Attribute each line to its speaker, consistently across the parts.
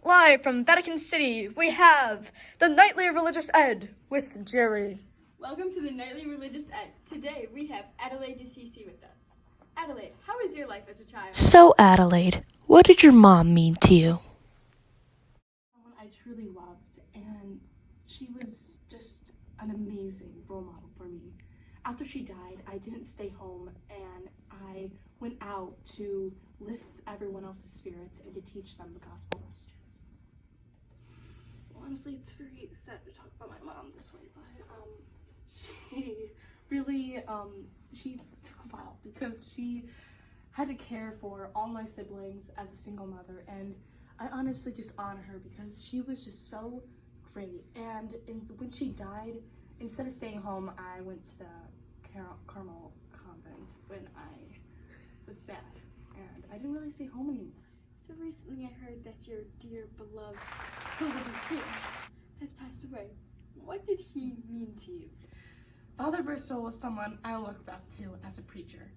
Speaker 1: live from Vatican City, we have the Nightly Religious Ed with Jerry.
Speaker 2: Welcome to the Nightly Religious Ed. Today we have Adelaide to Cice with us. Adelaide, how was your life as a child?
Speaker 3: So, Adelaide, what did your mom mean to you?
Speaker 4: Someone I truly loved, and she was just an amazing role model for me. After she died, I didn't stay home, and I went out to lift everyone else's spirits and to teach them the gospel messages. Honestly, it's very sad to talk about my mom this way, but she really, she took a while because she had to care for all my siblings as a single mother, and I honestly just honor her because she was just so great. And when she died, instead of staying home, I went to the Carmel convent when I was sad, and I didn't really stay home anymore.
Speaker 2: So recently I heard that your dear beloved Cice has passed away. What did he mean to you?
Speaker 4: Father Bristol was someone I looked up to as a preacher.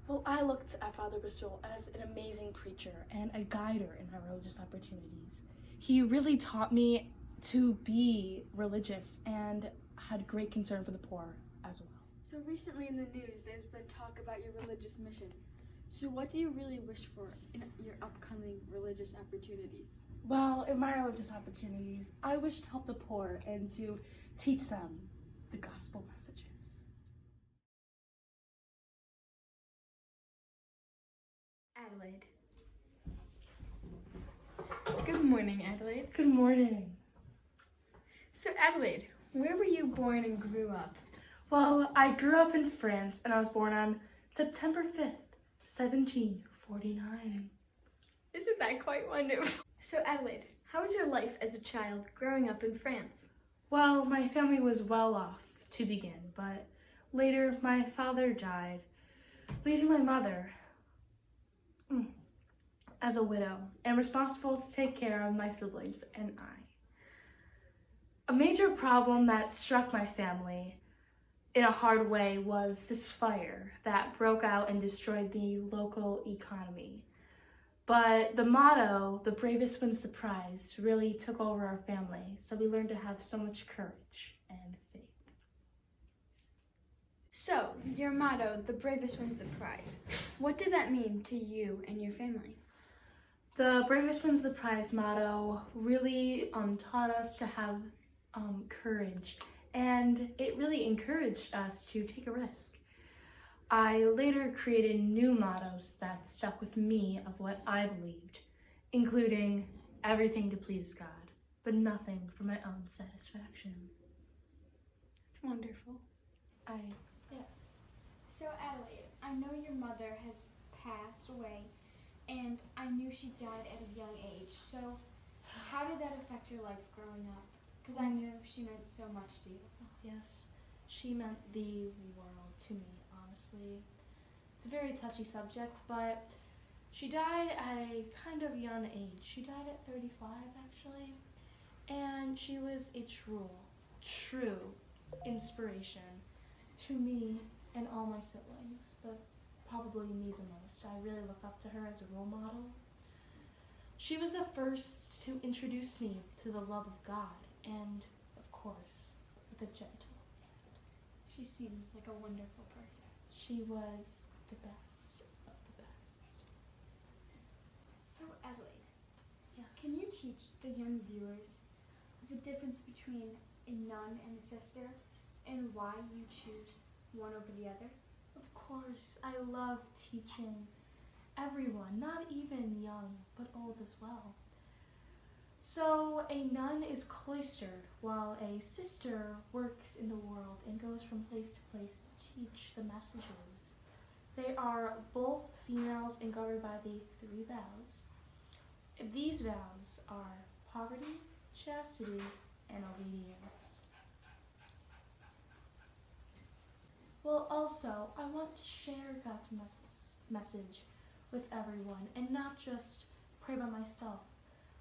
Speaker 4: Well, I looked at Father Bristol as an amazing preacher and a guider in my religious opportunities. He really taught me to be religious and had great concern for the poor as well.
Speaker 2: So recently in the news there's been talk about your religious missions. So what do you really wish for in your upcoming religious opportunities?
Speaker 4: Well, in my religious opportunities, I wish to help the poor and to teach them the gospel messages.
Speaker 2: Adelaide. Good morning, Adelaide.
Speaker 4: Good morning.
Speaker 2: So Adelaide, where were you born and grew up?
Speaker 4: Well, I grew up in France and I was born on September 5th, 1749.
Speaker 2: Isn't that quite wonderful? So Adelaide, how was your life as a child growing up in France?
Speaker 4: Well, my family was well off to begin, but later my father died, leaving my mother as a widow and responsible to take care of my siblings and I. A major problem that struck my family in a hard way was this fire that broke out and destroyed the local economy. But the motto, "The bravest wins the prize," really took over our family, so we learned to have so much courage and faith.
Speaker 2: So, your motto, "The bravest wins the prize." What did that mean to you and your family?
Speaker 4: The bravest wins the prize motto really taught us to have courage, and it really encouraged us to take a risk. I later created new mottos that stuck with me of what I believed, including everything to please God, but nothing for my own satisfaction.
Speaker 2: It's wonderful.
Speaker 4: Yes.
Speaker 5: So Adelaide, I know your mother has passed away, and I knew she died at a young age. So how did that affect your life growing up? Because I knew she meant so much to you.
Speaker 4: Yes, she meant the world to me, honestly. It's a very touchy subject, but she died at a kind of young age. She died at 35, actually, and she was a true inspiration to me and all my siblings, but probably me the most. I really look up to her as a role model. She was the first to introduce me to the love of God, and of course, with a gentle hand.
Speaker 5: She seems like a wonderful person.
Speaker 4: She was the best of the best.
Speaker 5: So Adelaide,
Speaker 4: Yes.
Speaker 5: can you teach the young viewers the difference between a nun and a sister, and why you choose one over the other?
Speaker 4: Of course, I love teaching everyone, not even young, but old as well. So a nun is cloistered, while a sister works in the world and goes from place to place to teach the messages. They are both females and governed by the 3 vows. These vows are poverty, chastity, and obedience. Well, also, I want to share God's message with everyone and not just pray by myself.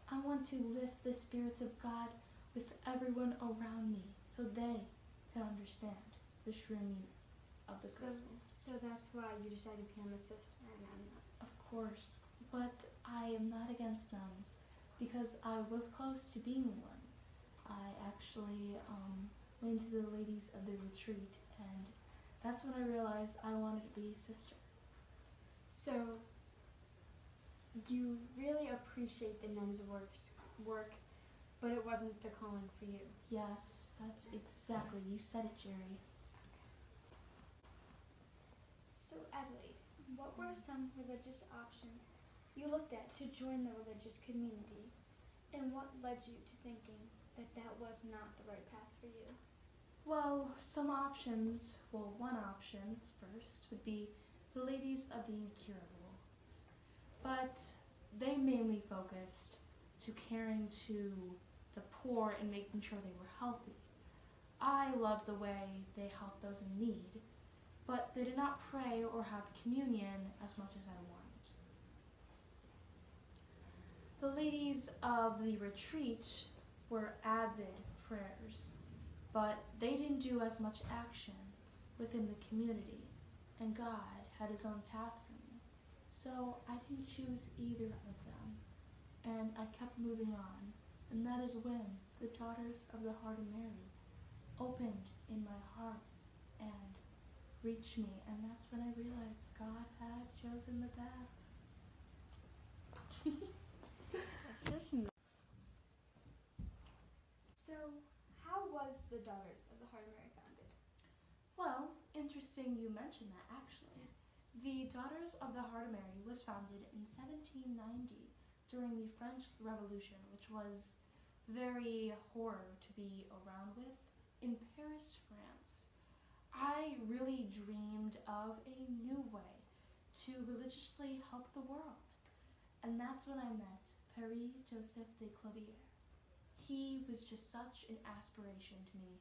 Speaker 4: I want to lift the spirits of God with everyone around me so they can understand the true meaning of the gospel.
Speaker 5: So that's why you decided to become a sister and I'm not.
Speaker 4: Of course, but I am not against nuns. because I was close to being one. I actually went to the ladies of the retreat, and that's when I realized I wanted to be a sister.
Speaker 5: So, you really appreciate the nuns' work, but it wasn't the calling for you.
Speaker 4: Yes, that's exactly, you said it, Jerry.
Speaker 5: So, Adelaide, what were some religious options you looked at to join the religious community, and what led you to thinking that that was not the right path for you?
Speaker 4: Well, some options, one option first would be the Ladies of the Incurables, but they mainly focused to caring to the poor and making sure they were healthy. I loved the way they helped those in need, but they did not pray or have communion as much as I wanted. The ladies of the retreat were avid prayers, but they didn't do as much action within the community, and God had his own path for me. So I didn't choose either of them, and I kept moving on, and that is when the Daughters of the Heart of Mary opened in my heart and reached me, and that's when I realized God had chosen the path.
Speaker 2: That's just
Speaker 5: So, how was the Daughters of the Heart of Mary founded?
Speaker 4: Well, interesting you mentioned that, actually. The Daughters of the Heart of Mary was founded in 1790 during the French Revolution, which was very horror to be around with, in Paris, France. I really dreamed of a new way to religiously help the world, and that's when I met Paris Joseph de Clovier. He was just such an aspiration to me,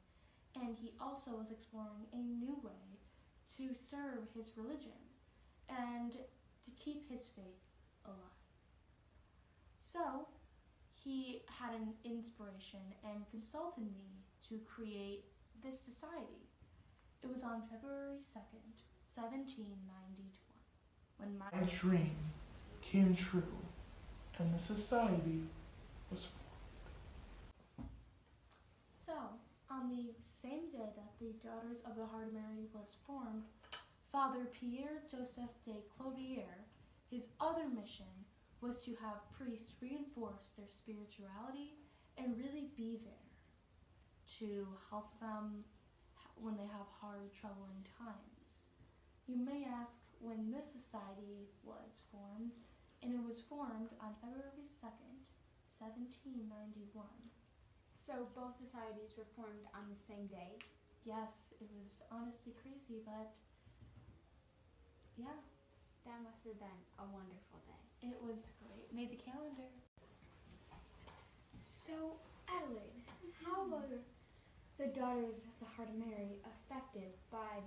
Speaker 4: and he also was exploring a new way to serve his religion and to keep his faith alive. So, he had an inspiration and consulted me to create this society. It was on February 2nd, 1791, when my
Speaker 6: dream came true, and the society was formed.
Speaker 4: So, on the same day that the Daughters of the Heart of Mary was formed, Father Pierre Joseph de Clovier, his other mission was to have priests reinforce their spirituality and really be there to help them when they have hard, troubling times. You may ask when this society was formed, and it was formed on February 2nd, 1791.
Speaker 5: So, both societies were formed on the same day?
Speaker 4: Yes, it was honestly crazy, but yeah,
Speaker 5: That must have been a wonderful day.
Speaker 4: it was great. Made the calendar.
Speaker 5: So, Adelaide, how were the Daughters of the Heart of Mary affected by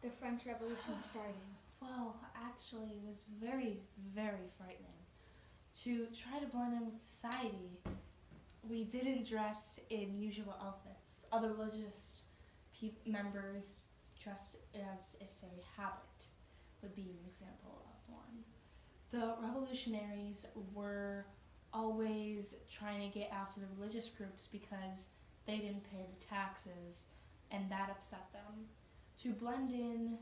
Speaker 5: the French Revolution starting?
Speaker 4: Well, actually, it was very, very frightening. To try to blend in with society, we didn't dress in usual outfits. Other religious members dressed as if a habit would be an example of one. The revolutionaries were always trying to get after the religious groups because they didn't pay the taxes, and that upset them. To blend in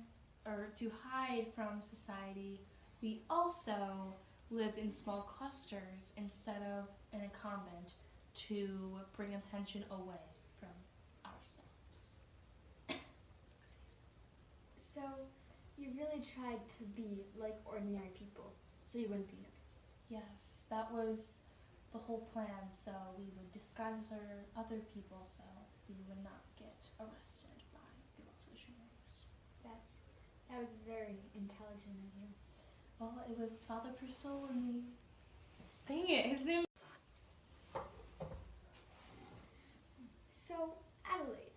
Speaker 4: or to hide from society, we also lived in small clusters instead of in a convent to bring attention away from ourselves.
Speaker 5: So, you really tried to be like ordinary people, so you wouldn't be noticed.
Speaker 4: Yes, that was the whole plan, so we would disguise our other people so we would not get arrested by the revolutionaries.
Speaker 5: That was very intelligent of you.
Speaker 4: Well, it was Father Purcell and me. Dang it, his name.
Speaker 5: So, Adelaide,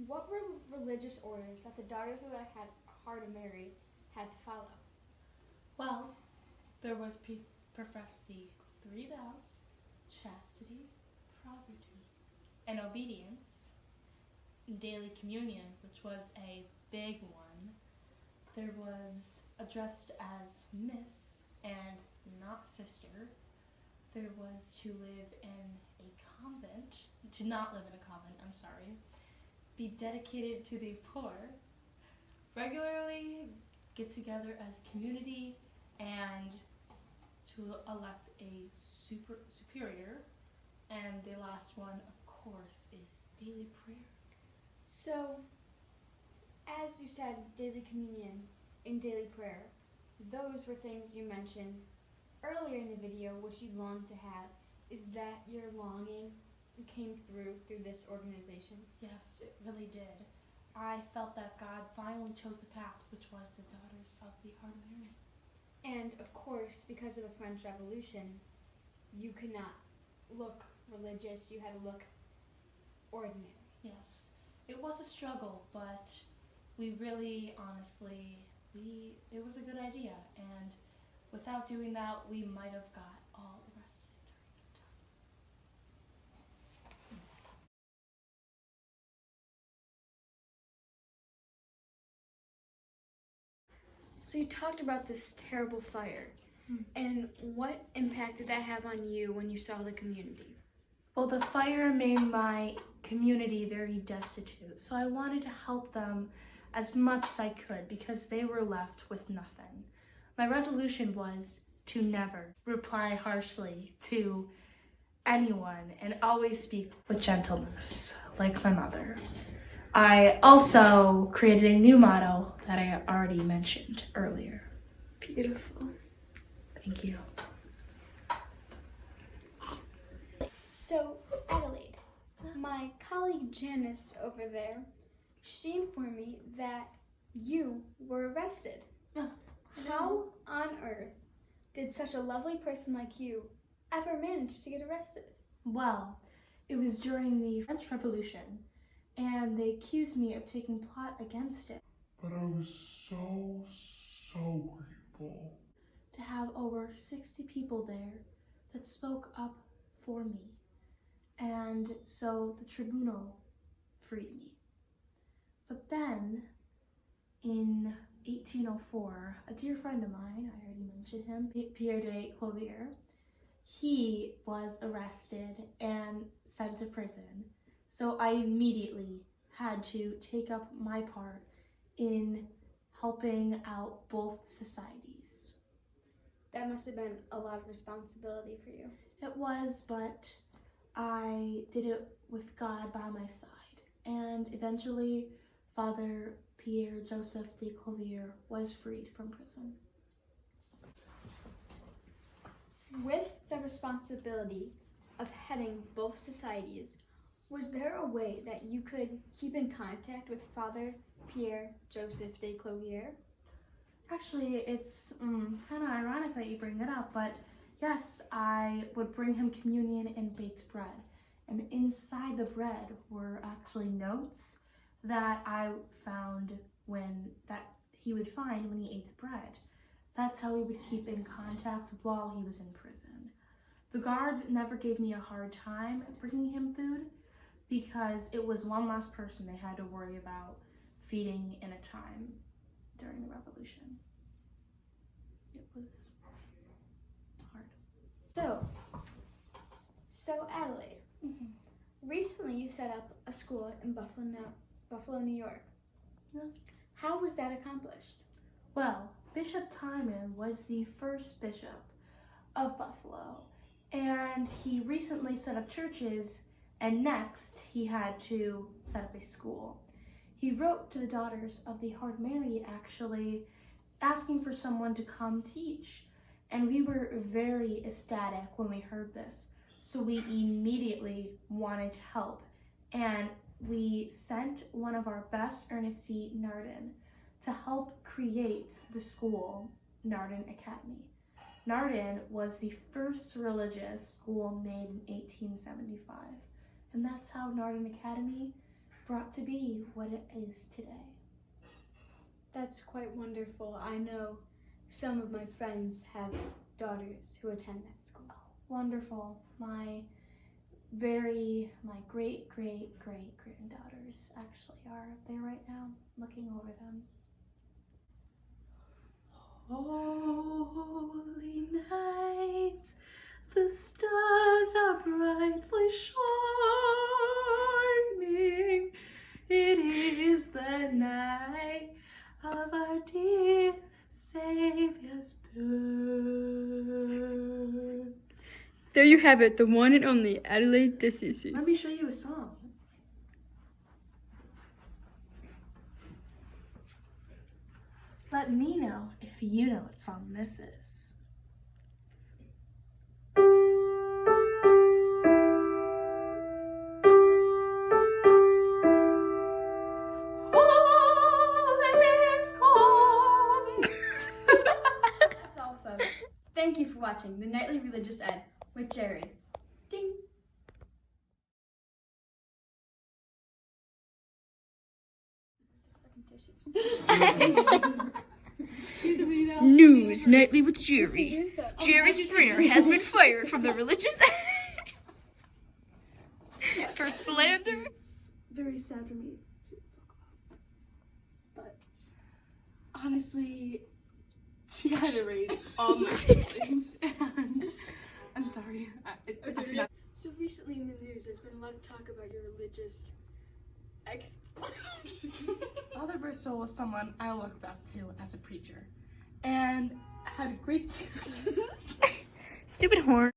Speaker 5: what were religious orders that the Daughters of the Heart of Mary had to follow?
Speaker 4: Well, there was professed the 3 vows: chastity, poverty, and obedience. Daily communion, which was a big one. There was addressed as Miss and not Sister. there was to live in a convent, to not live in a convent, I'm sorry, be dedicated to the poor, regularly get together as a community, and to elect a superior. And the last one, of course, is daily prayer.
Speaker 5: So, as you said, daily communion and daily prayer, those were things you mentioned earlier in the video, which you longed to have. Is that your longing came through this organization?
Speaker 4: Yes, it really did. I felt that God finally chose the path, which was the Daughters of the Heart of Mary.
Speaker 5: And of course, because of the French Revolution, you could not look religious, you had to look ordinary.
Speaker 4: Yes, it was a struggle, but we really, honestly, it was a good idea, and without doing that, we might have got all arrested during the time.
Speaker 2: So you talked about this terrible fire, and what impact did that have on you when you saw the community?
Speaker 4: Well, the fire made my community very destitute, so I wanted to help them as much as I could because they were left with nothing. My resolution was to never reply harshly to anyone and always speak with gentleness, like my mother. I also created a new motto that I already mentioned earlier.
Speaker 2: Beautiful.
Speaker 4: Thank you.
Speaker 5: So, Adelaide,
Speaker 2: My colleague Janice over there, she informed me that you were arrested. How on earth did such a lovely person like you ever manage to get arrested?
Speaker 4: Well, it was during the French Revolution, and they accused me of taking plot against it.
Speaker 6: But I was so grateful.
Speaker 4: To have over 60 people there that spoke up for me. And so the tribunal freed me. But then, in 1804, a dear friend of mine, I already mentioned him, Pierre de Clovier, he was arrested and sent to prison. So I immediately had to take up my part in helping out both societies.
Speaker 2: That must have been a lot of responsibility for you.
Speaker 4: It was, but I did it with God by my side. And eventually, Father Pierre Joseph de Clovier was freed from prison.
Speaker 2: With the responsibility of heading both societies, was there a way that you could keep in contact with Father Pierre Joseph de Clovier?
Speaker 4: Actually, it's kind of ironic that you bring it up, but yes, I would bring him communion and baked bread. And inside the bread were actually notes that I found that he would find when he ate the bread. That's how we would keep in contact while he was in prison. The guards never gave me a hard time bringing him food because it was one less person they had to worry about feeding in a time during the revolution. It was hard.
Speaker 2: So Adelaide, recently you set up a school in Buffalo, New York.
Speaker 4: Yes.
Speaker 2: How was that accomplished?
Speaker 4: Well, Bishop Timon was the first bishop of Buffalo, and he recently set up churches, and next he had to set up a school. He wrote to the Daughters of the Heart of Mary, actually, asking for someone to come teach, and we were very ecstatic when we heard this, so we immediately wanted to help, and we sent one of our best, Ernestine Nardin, to help create the school, Nardin Academy. Nardin was the first religious school made in 1875, and that's how Nardin Academy brought to be what it is today.
Speaker 2: That's quite wonderful. I know some of my friends have daughters who attend that school.
Speaker 4: Wonderful. My great granddaughters actually are there right now, looking over them.
Speaker 3: Holy night, The stars are brightly shining. It is the night of our dear Savior's birth.
Speaker 1: There you have it, the one and only Adelaide de Cice.
Speaker 3: Let me show you a song. Let me know if you know what song this is.
Speaker 2: That's all, folks. Thank you for watching the Nightly Religious Ed with Jerry. Ding!
Speaker 1: News Nightly with Jerry. Jerry Springer has been fired from the religious for slander.
Speaker 3: It's very sad for me to talk about. But honestly, she had to raise all my siblings, and I'm sorry. It's actually not.
Speaker 2: So recently in the news, there's been a lot of talk about your religious
Speaker 3: Father Bristol was someone I looked up to as a preacher, and had great
Speaker 1: Stupid horn.